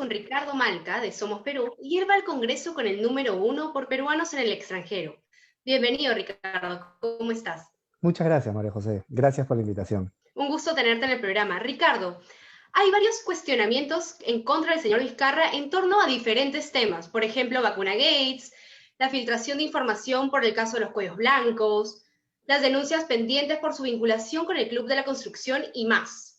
con Ricardo Malca de Somos Perú y él va al Congreso con el número 1 por peruanos en el extranjero. Bienvenido, Ricardo. ¿Cómo estás? Muchas gracias, María José. Gracias por la invitación. Un gusto tenerte en el programa. Ricardo, hay varios cuestionamientos en contra del señor Vizcarra en torno a diferentes temas. Por ejemplo, vacuna Gates, la filtración de información por el caso de los cuellos blancos, las denuncias pendientes por su vinculación con el Club de la Construcción y más.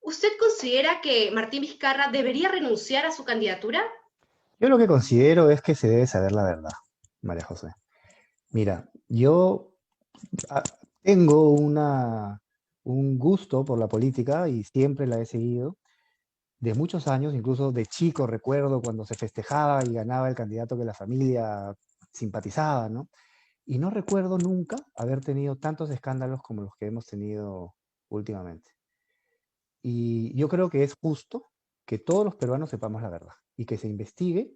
¿Usted considera que Martín Vizcarra debería renunciar a su candidatura? Yo lo que considero es que se debe saber la verdad, María José. Mira, yo ah, tengo un gusto por la política y siempre la he seguido de muchos años, incluso de chico recuerdo cuando se festejaba y ganaba el candidato que la familia simpatizaba, ¿no? Y no recuerdo nunca haber tenido tantos escándalos como los que hemos tenido últimamente. Y yo creo que es justo que todos los peruanos sepamos la verdad y que se investigue.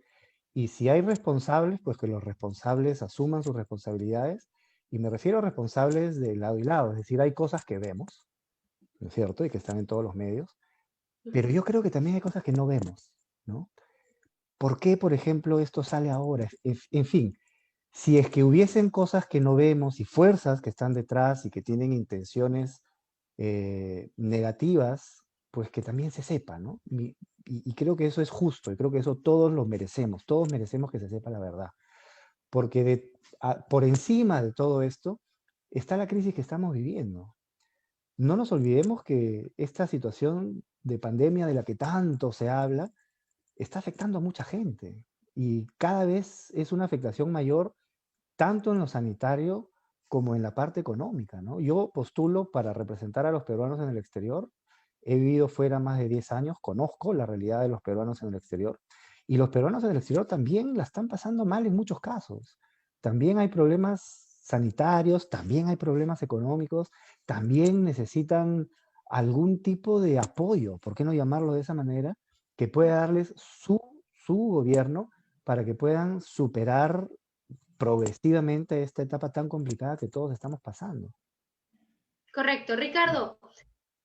Y si hay responsables, pues que los responsables asuman sus responsabilidades. Y me refiero a responsables de lado y lado. Es decir, hay cosas que vemos, ¿no es cierto? Y que están en todos los medios. Pero yo creo que también hay cosas que no vemos, ¿no? ¿Por qué, por ejemplo, esto sale ahora? En fin, si es que hubiesen cosas que no vemos y fuerzas que están detrás y que tienen intenciones negativas, pues que también se sepa, ¿no? Y creo que eso es justo, y creo que eso todos merecemos que se sepa la verdad, porque por encima de todo esto está la crisis que estamos viviendo. No nos olvidemos que esta situación de pandemia de la que tanto se habla está afectando a mucha gente y cada vez es una afectación mayor tanto en lo sanitario como en la parte económica, ¿no? Yo postulo para representar a los peruanos en el exterior. He vivido fuera más de 10 años, conozco la realidad de los peruanos en el exterior. Y los peruanos en el exterior también la están pasando mal en muchos casos. También hay problemas sanitarios, también hay problemas económicos, también necesitan algún tipo de apoyo, ¿por qué no llamarlo de esa manera? Que pueda darles su gobierno para que puedan superar progresivamente esta etapa tan complicada que todos estamos pasando. Correcto. Ricardo,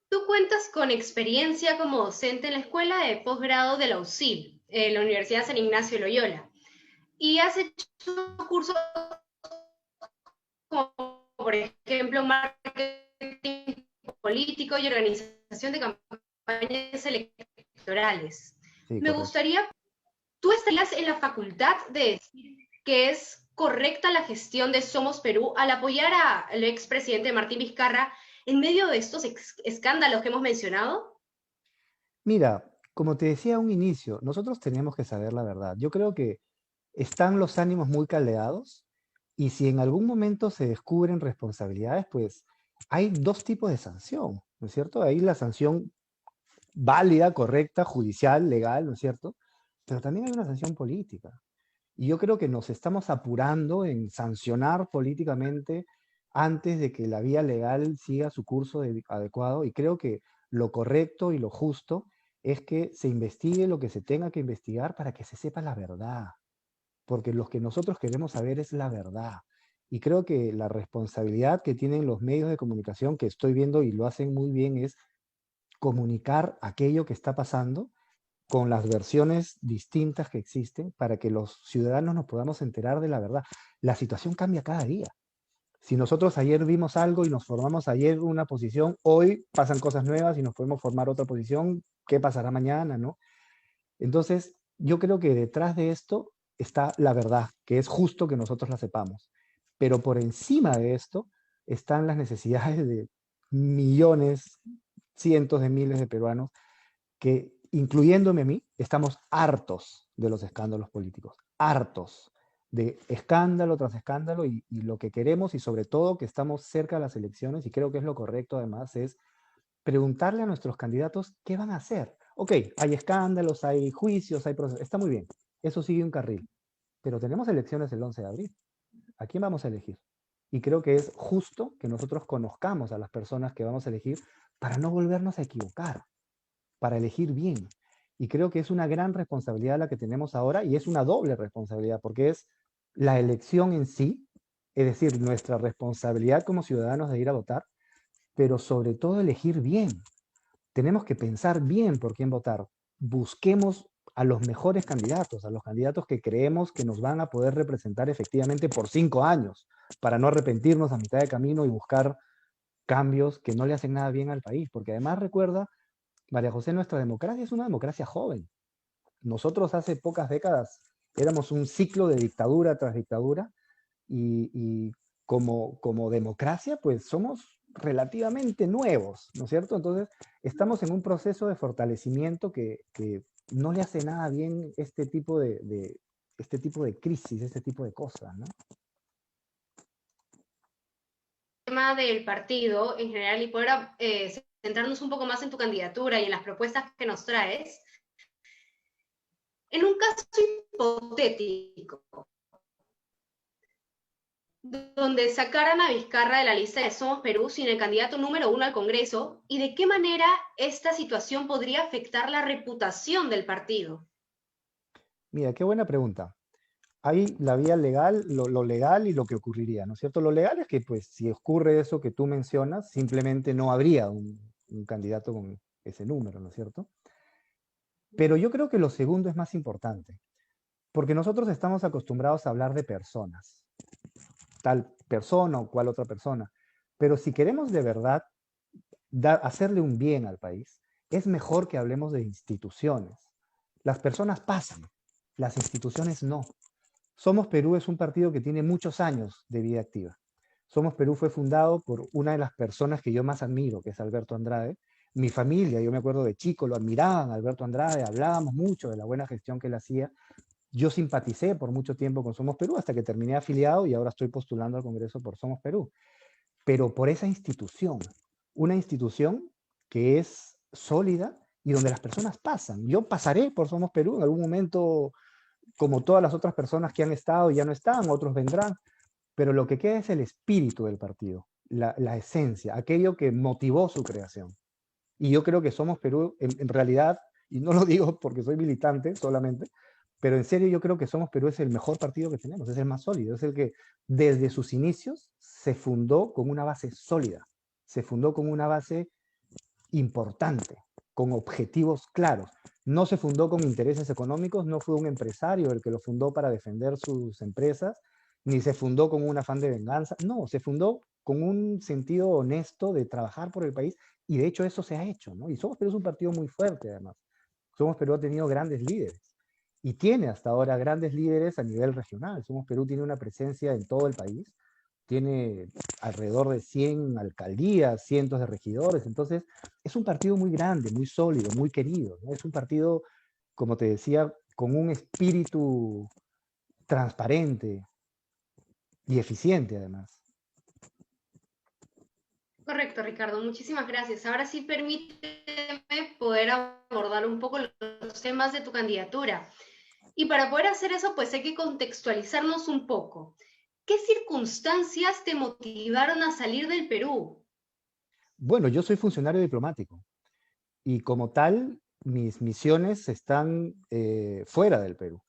tú cuentas con experiencia como docente en la Escuela de Posgrado de la UCIL, en la Universidad San Ignacio de Loyola, y has hecho cursos como, por ejemplo, marketing político y organización de campañas electorales. Sí, Me correcto. gustaría, tú estarías en la facultad de decir que es correcta la gestión de Somos Perú al apoyar al expresidente Martín Vizcarra en medio de estos escándalos que hemos mencionado. Mira, como te decía a un inicio, nosotros tenemos que saber la verdad. Yo creo que están los ánimos muy caldeados y si en algún momento se descubren responsabilidades, pues hay dos tipos de sanción, ¿no es cierto? Hay la sanción válida, correcta, judicial, legal, ¿no es cierto? Pero también hay una sanción política. Y yo creo que nos estamos apurando en sancionar políticamente antes de que la vía legal siga su curso adecuado. Y creo que lo correcto y lo justo es que se investigue lo que se tenga que investigar para que se sepa la verdad. Porque lo que nosotros queremos saber es la verdad. Y creo que la responsabilidad que tienen los medios de comunicación, que estoy viendo y lo hacen muy bien, es comunicar aquello que está pasando con las versiones distintas que existen para que los ciudadanos nos podamos enterar de la verdad. La situación cambia cada día. Si nosotros ayer vimos algo y nos formamos ayer una posición, hoy pasan cosas nuevas y nos podemos formar otra posición, ¿qué pasará mañana, no? Entonces, yo creo que detrás de esto está la verdad, que es justo que nosotros la sepamos. Pero por encima de esto están las necesidades de millones, cientos de miles de peruanos que, incluyéndome a mí, estamos hartos de los escándalos políticos, hartos de escándalo tras escándalo y lo que queremos y sobre todo que estamos cerca de las elecciones y creo que es lo correcto además es preguntarle a nuestros candidatos qué van a hacer. Ok, hay escándalos, hay juicios, hay procesos, está muy bien, eso sigue un carril, pero tenemos elecciones el 11 de abril. ¿A quién vamos a elegir? Y creo que es justo que nosotros conozcamos a las personas que vamos a elegir para no volvernos a equivocar, para elegir bien. Y creo que es una gran responsabilidad la que tenemos ahora y es una doble responsabilidad porque es la elección en sí, es decir, nuestra responsabilidad como ciudadanos de ir a votar, pero sobre todo elegir bien. Tenemos que pensar bien por quién votar. Busquemos a los mejores candidatos, a los candidatos que creemos que nos van a poder representar efectivamente por 5 años, para no arrepentirnos a mitad de camino y buscar cambios que no le hacen nada bien al país. Porque además recuerda, María José, nuestra democracia es una democracia joven. Nosotros hace pocas décadas éramos un ciclo de dictadura tras dictadura y como democracia, pues somos relativamente nuevos, ¿no es cierto? Entonces, estamos en un proceso de fortalecimiento que no le hace nada bien este tipo de crisis, este tipo de cosas, ¿no? Tema del partido en general y poder centrarnos un poco más en tu candidatura y en las propuestas que nos traes. En un caso hipotético, donde sacaran a Vizcarra de la lista de Somos Perú sin el candidato número 1 al Congreso, y de qué manera esta situación podría afectar la reputación del partido. Mira, qué buena pregunta. Hay la vía legal, lo legal y lo que ocurriría, ¿no es cierto? Lo legal es que, pues, si ocurre eso que tú mencionas, simplemente no habría un candidato con ese número, ¿no es cierto? Pero yo creo que lo segundo es más importante, porque nosotros estamos acostumbrados a hablar de personas, tal persona o cual otra persona, pero si queremos de verdad hacerle un bien al país, es mejor que hablemos de instituciones. Las personas pasan, las instituciones no. Somos Perú es un partido que tiene muchos años de vida activa. Somos Perú fue fundado por una de las personas que yo más admiro, que es Alberto Andrade. Mi familia, yo me acuerdo de chico, lo admiraban, Alberto Andrade, hablábamos mucho de la buena gestión que él hacía. Yo simpaticé por mucho tiempo con Somos Perú hasta que terminé afiliado y ahora estoy postulando al Congreso por Somos Perú. Pero por esa institución, una institución que es sólida y donde las personas pasan. Yo pasaré por Somos Perú en algún momento, como todas las otras personas que han estado y ya no están, otros vendrán, pero lo que queda es el espíritu del partido, la esencia, aquello que motivó su creación. Y yo creo que Somos Perú, en realidad, y no lo digo porque soy militante solamente, pero en serio yo creo que Somos Perú es el mejor partido que tenemos, es el más sólido, es el que desde sus inicios se fundó con una base sólida, se fundó con una base importante, con objetivos claros. No se fundó con intereses económicos, no fue un empresario el que lo fundó para defender sus empresas, ni se fundó con un afán de venganza, no, se fundó con un sentido honesto de trabajar por el país y de hecho eso se ha hecho, ¿no? Y Somos Perú es un partido muy fuerte además. Somos Perú ha tenido grandes líderes y tiene hasta ahora grandes líderes a nivel regional. Somos Perú tiene una presencia en todo el país, tiene alrededor de 100 alcaldías, cientos de regidores, entonces es un partido muy grande, muy sólido, muy querido, ¿no? Es un partido, como te decía, con un espíritu transparente y eficiente además. Correcto, Ricardo, muchísimas gracias. Ahora sí permíteme poder abordar un poco los temas de tu candidatura. Y para poder hacer eso, pues hay que contextualizarnos un poco. ¿Qué circunstancias te motivaron a salir del Perú? Bueno, yo soy funcionario diplomático y como tal, mis misiones están fuera del Perú.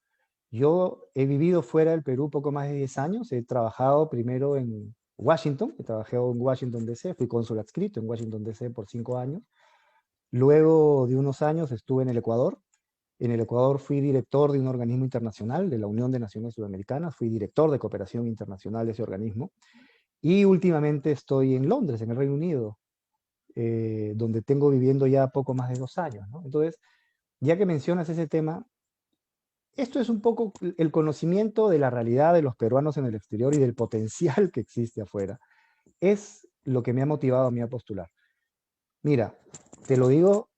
Yo he vivido fuera del Perú poco más de 10 años. He trabajado primero en Washington, he trabajado en Washington, D.C., fui cónsul adscrito en Washington, D.C. por 5 años. Luego de unos años estuve en el Ecuador. En el Ecuador fui director de un organismo internacional de la Unión de Naciones Sudamericanas, fui director de cooperación internacional de ese organismo. Y últimamente estoy en Londres, en el Reino Unido, donde tengo viviendo ya poco más de 2 años, ¿no? Entonces, ya que mencionas ese tema, esto es un poco el conocimiento de la realidad de los peruanos en el exterior y del potencial que existe afuera. Es lo que me ha motivado a mí a postular. Mira, te lo digo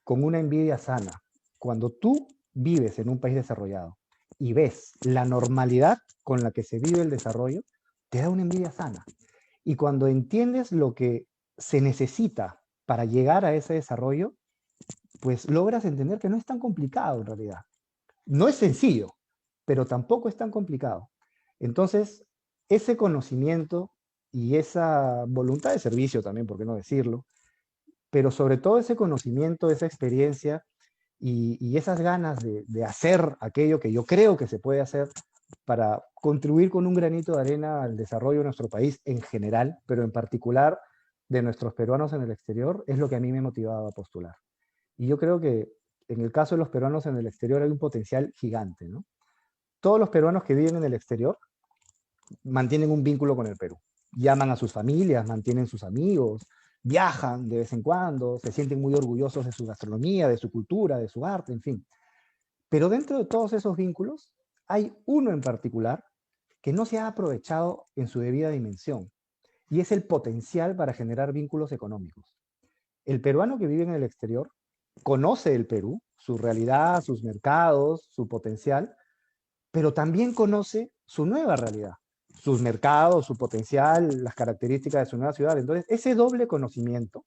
con una envidia sana. Cuando tú vives en un país desarrollado y ves la normalidad con la que se vive el desarrollo, te da una envidia sana. Y cuando entiendes lo que se necesita para llegar a ese desarrollo, pues logras entender que no es tan complicado en realidad. No es sencillo, pero tampoco es tan complicado. Entonces, ese conocimiento y esa voluntad de servicio también, por qué no decirlo, pero sobre todo ese conocimiento, esa experiencia y esas ganas de hacer aquello que yo creo que se puede hacer para contribuir con un granito de arena al desarrollo de nuestro país en general, pero en particular de nuestros peruanos en el exterior, es lo que a mí me ha motivado a postular. Y yo creo que en el caso de los peruanos en el exterior hay un potencial gigante, ¿no? Todos los peruanos que viven en el exterior mantienen un vínculo con el Perú. Llaman a sus familias, mantienen sus amigos, viajan de vez en cuando, se sienten muy orgullosos de su gastronomía, de su cultura, de su arte, en fin. Pero dentro de todos esos vínculos, hay uno en particular que no se ha aprovechado en su debida dimensión, y es el potencial para generar vínculos económicos. El peruano que vive en el exterior conoce el Perú, su realidad, sus mercados, su potencial, pero también conoce su nueva realidad, sus mercados, su potencial, las características de su nueva ciudad. Entonces, ese doble conocimiento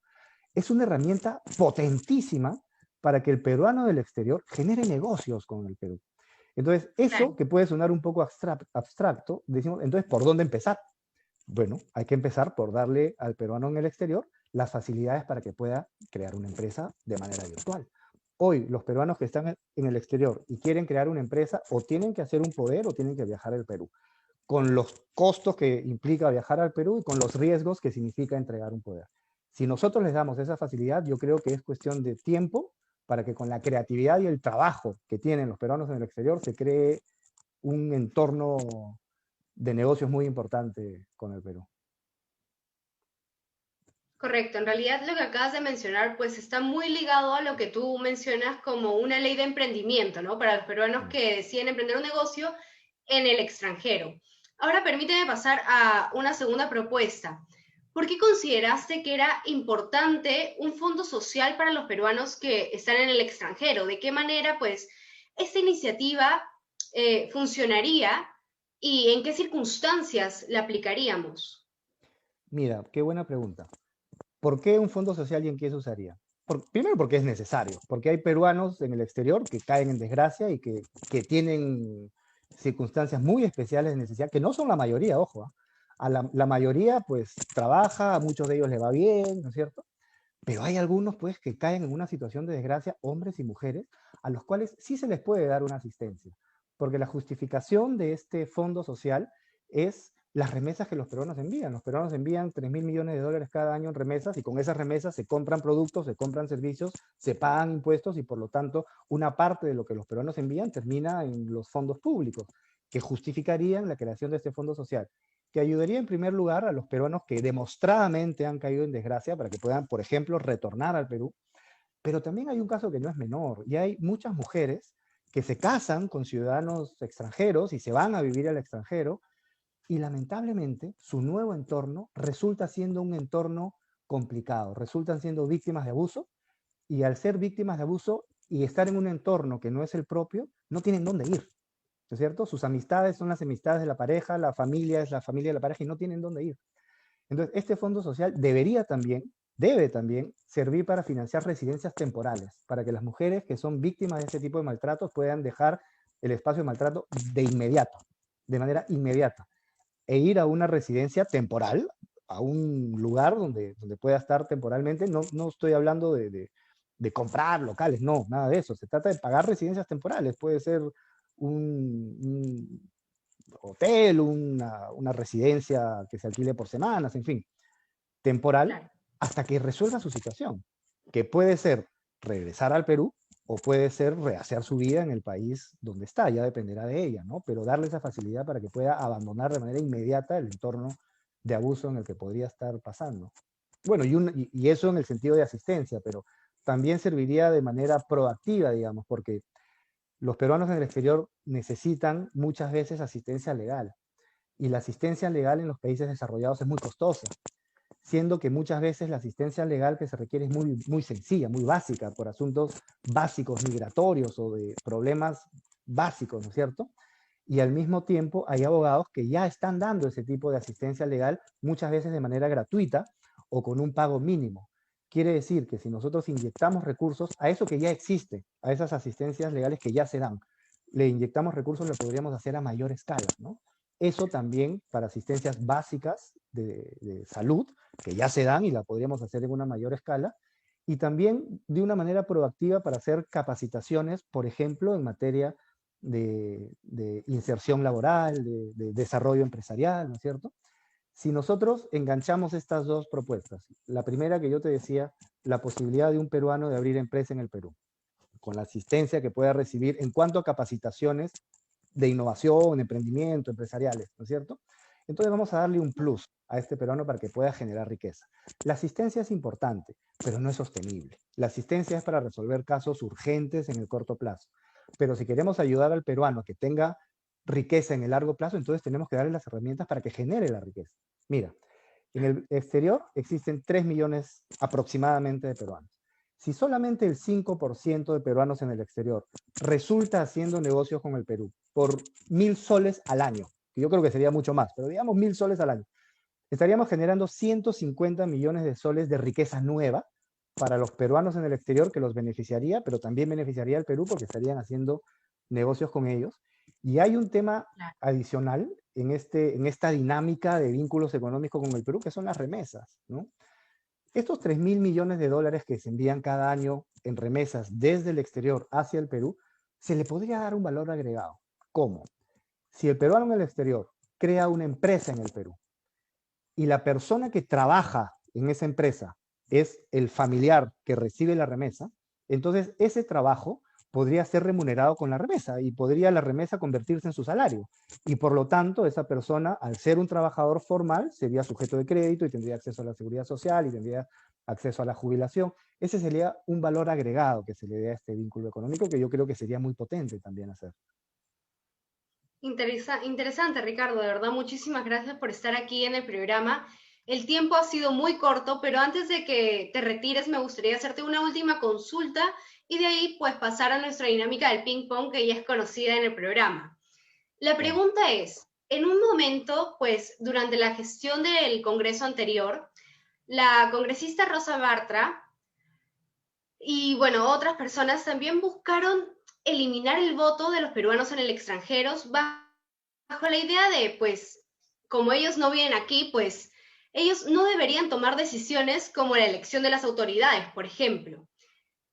es una herramienta potentísima para que el peruano del exterior genere negocios con el Perú. Entonces, eso Claro. que puede sonar un poco abstracto, decimos, entonces, ¿por dónde empezar? Bueno, hay que empezar por darle al peruano en el exterior las facilidades para que pueda crear una empresa de manera virtual. Hoy, los peruanos que están en el exterior y quieren crear una empresa, o tienen que hacer un poder o tienen que viajar al Perú, con los costos que implica viajar al Perú y con los riesgos que significa entregar un poder. Si nosotros les damos esa facilidad, yo creo que es cuestión de tiempo para que con la creatividad y el trabajo que tienen los peruanos en el exterior se cree un entorno de negocios muy importante con el Perú. Correcto, en realidad lo que acabas de mencionar pues está muy ligado a lo que tú mencionas como una ley de emprendimiento, ¿no? Para los peruanos que deciden emprender un negocio en el extranjero. Ahora permíteme pasar a una segunda propuesta. ¿Por qué consideraste que era importante un fondo social para los peruanos que están en el extranjero? ¿De qué manera pues esta iniciativa funcionaría y en qué circunstancias la aplicaríamos? Mira, qué buena pregunta. ¿Por qué un fondo social y en qué se usaría? Primero porque es necesario, porque hay peruanos en el exterior que caen en desgracia y que tienen circunstancias muy especiales de necesidad, que no son la mayoría, ojo, ¿ah? A la mayoría pues trabaja, a muchos de ellos le va bien, ¿no es cierto? Pero hay algunos pues que caen en una situación de desgracia, hombres y mujeres, a los cuales sí se les puede dar una asistencia, porque la justificación de este fondo social es las remesas que los peruanos envían. Los peruanos envían 3.000 millones de dólares cada año en remesas y con esas remesas se compran productos, se compran servicios, se pagan impuestos y por lo tanto una parte de lo que los peruanos envían termina en los fondos públicos que justificarían la creación de este fondo social, que ayudaría en primer lugar a los peruanos que demostradamente han caído en desgracia para que puedan, por ejemplo, retornar al Perú. Pero también hay un caso que no es menor y hay muchas mujeres que se casan con ciudadanos extranjeros y se van a vivir al extranjero y lamentablemente su nuevo entorno resulta siendo un entorno complicado, resultan siendo víctimas de abuso y al ser víctimas de abuso y estar en un entorno que no es el propio, no tienen dónde ir. ¿No es cierto? Sus amistades son las amistades de la pareja, la familia es la familia de la pareja y no tienen dónde ir. Entonces, este fondo social debe también servir para financiar residencias temporales, para que las mujeres que son víctimas de este tipo de maltratos puedan dejar el espacio de maltrato de inmediato, de manera inmediata, e ir a una residencia temporal, a un lugar donde pueda estar temporalmente. No, no estoy hablando de comprar locales, no, nada de eso. Se trata de pagar residencias temporales. Puede ser un hotel, una residencia que se alquile por semanas, en fin, temporal, Claro. hasta que resuelva su situación, que puede ser regresar al Perú o puede ser rehacer su vida en el país donde está, ya dependerá de ella, ¿no? Pero darle esa facilidad para que pueda abandonar de manera inmediata el entorno de abuso en el que podría estar pasando. Bueno, y eso en el sentido de asistencia, pero también serviría de manera proactiva, digamos, porque los peruanos en el exterior necesitan muchas veces asistencia legal y la asistencia legal en los países desarrollados es muy costosa, siendo que muchas veces la asistencia legal que se requiere es muy, muy sencilla, muy básica, por asuntos básicos migratorios o de problemas básicos, ¿no es cierto? Y al mismo tiempo hay abogados que ya están dando ese tipo de asistencia legal, muchas veces de manera gratuita o con un pago mínimo. Quiere decir que si nosotros inyectamos recursos a eso que ya existe, a esas asistencias legales que ya se dan, le inyectamos recursos, lo podríamos hacer a mayor escala, ¿no? Eso también para asistencias básicas de salud, que ya se dan y la podríamos hacer en una mayor escala, y también de una manera proactiva para hacer capacitaciones, por ejemplo, en materia de inserción laboral, de desarrollo empresarial, ¿no es cierto? Si nosotros enganchamos estas dos propuestas, la primera que yo te decía, la posibilidad de un peruano de abrir empresa en el Perú, con la asistencia que pueda recibir en cuanto a capacitaciones de innovación, emprendimiento, empresariales, ¿no es cierto? Entonces vamos a darle un plus a este peruano para que pueda generar riqueza. La asistencia es importante, pero no es sostenible. La asistencia es para resolver casos urgentes en el corto plazo. Pero si queremos ayudar al peruano a que tenga riqueza en el largo plazo, entonces tenemos que darle las herramientas para que genere la riqueza. Mira, en el exterior existen 3 millones aproximadamente de peruanos. Si solamente el 5% de peruanos en el exterior resulta haciendo negocios con el Perú por 1.000 soles al año, que yo creo que sería mucho más, pero digamos 1.000 soles al año, estaríamos generando 150 millones de soles de riqueza nueva para los peruanos en el exterior que los beneficiaría, pero también beneficiaría al Perú porque estarían haciendo negocios con ellos. Y hay un tema adicional en esta dinámica de vínculos económicos con el Perú, que son las remesas, ¿no? Estos 3.000 millones de dólares que se envían cada año en remesas desde el exterior hacia el Perú, se le podría dar un valor agregado. ¿Cómo? Si el peruano en el exterior crea una empresa en el Perú y la persona que trabaja en esa empresa es el familiar que recibe la remesa, entonces ese trabajo podría ser remunerado con la remesa y podría la remesa convertirse en su salario. Y por lo tanto, esa persona, al ser un trabajador formal, sería sujeto de crédito y tendría acceso a la seguridad social y tendría acceso a la jubilación. Ese sería un valor agregado que se le dé a este vínculo económico que yo creo que sería muy potente también hacer. Interesante, Ricardo, de verdad, muchísimas gracias por estar aquí en el programa. El tiempo ha sido muy corto, pero antes de que te retires, me gustaría hacerte una última consulta y de ahí pues pasar a nuestra dinámica del ping pong que ya es conocida en el programa. La pregunta es, en un momento, pues durante la gestión del Congreso anterior, la congresista Rosa Bartra y bueno, otras personas también buscaron eliminar el voto de los peruanos en el extranjero bajo la idea de, pues, como ellos no vienen aquí, pues ellos no deberían tomar decisiones como la elección de las autoridades, por ejemplo.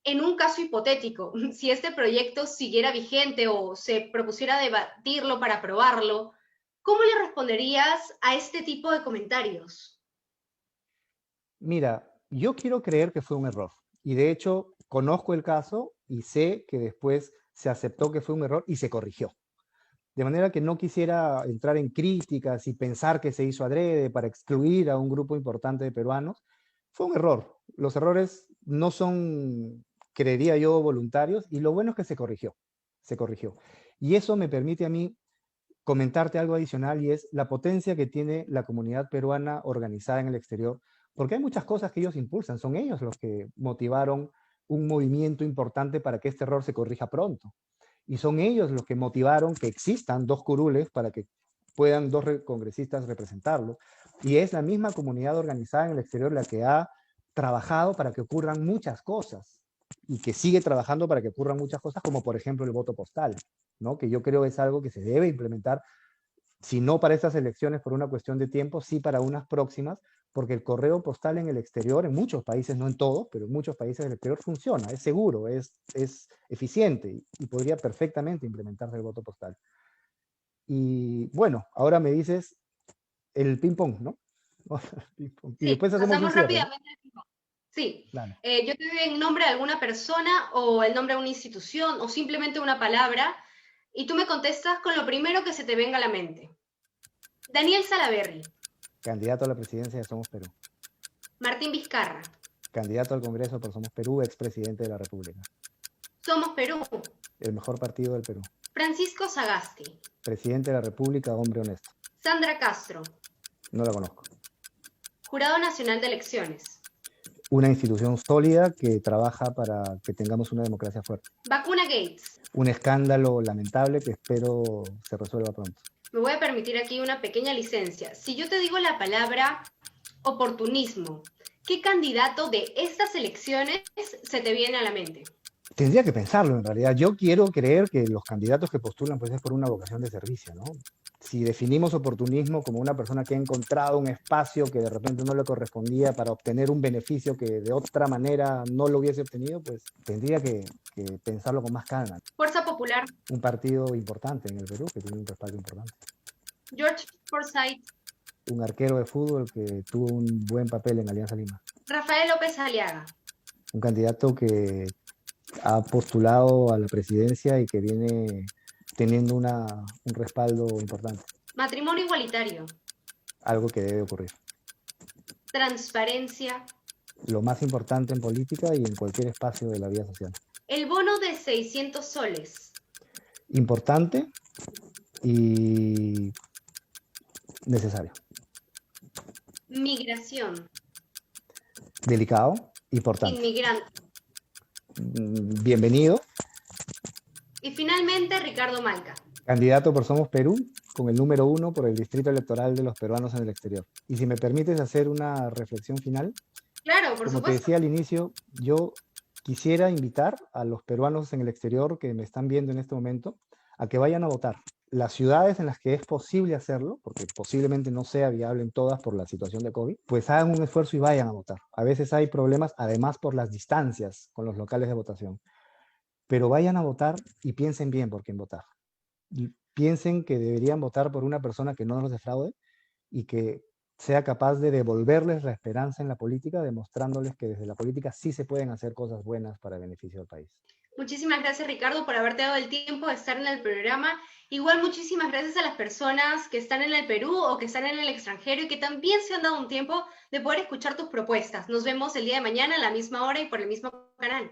En un caso hipotético, si este proyecto siguiera vigente o se propusiera debatirlo para aprobarlo, ¿cómo le responderías a este tipo de comentarios? Mira, yo quiero creer que fue un error. Y de hecho, conozco el caso y sé que después se aceptó que fue un error y se corrigió. De manera que no quisiera entrar en críticas y pensar que se hizo adrede para excluir a un grupo importante de peruanos. Fue un error. Los errores no son, creería yo, voluntarios y lo bueno es que se corrigió. Se corrigió. Y eso me permite a mí comentarte algo adicional y es la potencia que tiene la comunidad peruana organizada en el exterior, porque hay muchas cosas que ellos impulsan, son ellos los que motivaron un movimiento importante para que este error se corrija pronto. Y son ellos los que motivaron que existan dos curules para que puedan dos congresistas representarlo. Y es la misma comunidad organizada en el exterior la que ha trabajado para que ocurran muchas cosas y que sigue trabajando para que ocurran muchas cosas, como por ejemplo el voto postal, ¿no? Que yo creo es algo que se debe implementar, si no para estas elecciones por una cuestión de tiempo, sí para unas próximas, porque el correo postal en el exterior, en muchos países, no en todos, pero en muchos países del exterior funciona, es seguro, es eficiente y podría perfectamente implementarse el voto postal. Y bueno, ahora me dices el ping-pong, ¿no? Y Sí, después hacemos un pasamos cierre, ¿no? rápidamente. Sí, Claro. yo te doy el nombre de alguna persona o el nombre de una institución o simplemente una palabra y tú me contestas con lo primero que se te venga a la mente. Daniel Salaverry, Candidato a la presidencia de Somos Perú. Martín Vizcarra, Candidato al Congreso por Somos Perú, expresidente de la República. Somos Perú, El mejor partido del Perú. Francisco Sagasti, Presidente de la República, hombre honesto. Sandra Castro, No la conozco. Jurado Nacional de Elecciones, Una institución sólida que trabaja para que tengamos una democracia fuerte. Vacuna Gates. Un escándalo lamentable que espero se resuelva pronto. Me voy a permitir aquí una pequeña licencia. Si yo te digo la palabra oportunismo, ¿qué candidato de estas elecciones se te viene a la mente? Tendría que pensarlo en realidad. Yo quiero creer que los candidatos que postulan pues es por una vocación de servicio, ¿no? Si definimos oportunismo como una persona que ha encontrado un espacio que de repente no le correspondía para obtener un beneficio que de otra manera no lo hubiese obtenido, pues tendría que pensarlo con más calma. Fuerza Popular. Un partido importante en el Perú que tiene un respaldo importante. George Forsyth. Un arquero de fútbol que tuvo un buen papel en Alianza Lima. Rafael López Aliaga. Un candidato que ha postulado a la presidencia y que viene teniendo un respaldo importante, Matrimonio igualitario, algo que debe ocurrir. transparencia, Lo más importante en política y en cualquier espacio de la vida social. el bono de 600 soles, Importante y necesario. migración, Delicado, importante. inmigrante. Bienvenido. Y finalmente, Ricardo Malca. Candidato por Somos Perú, con el número 1 por el Distrito Electoral de los peruanos en el exterior. Y si me permites hacer una reflexión final, Claro, por como te supuesto. decía al inicio, yo quisiera invitar a los peruanos en el exterior que me están viendo en este momento a que vayan a votar. Las ciudades en las que es posible hacerlo, porque posiblemente no sea viable en todas por la situación de COVID, pues hagan un esfuerzo y vayan a votar. A veces hay problemas, además por las distancias con los locales de votación. Pero vayan a votar y piensen bien por quién votar. Y piensen que deberían votar por una persona que no los defraude y que sea capaz de devolverles la esperanza en la política, demostrándoles que desde la política sí se pueden hacer cosas buenas para el beneficio del país. Muchísimas gracias, Ricardo, por haberte dado el tiempo de estar en el programa. Igual muchísimas gracias a las personas que están en el Perú o que están en el extranjero y que también se han dado un tiempo de poder escuchar tus propuestas. Nos vemos el día de mañana a la misma hora y por el mismo canal.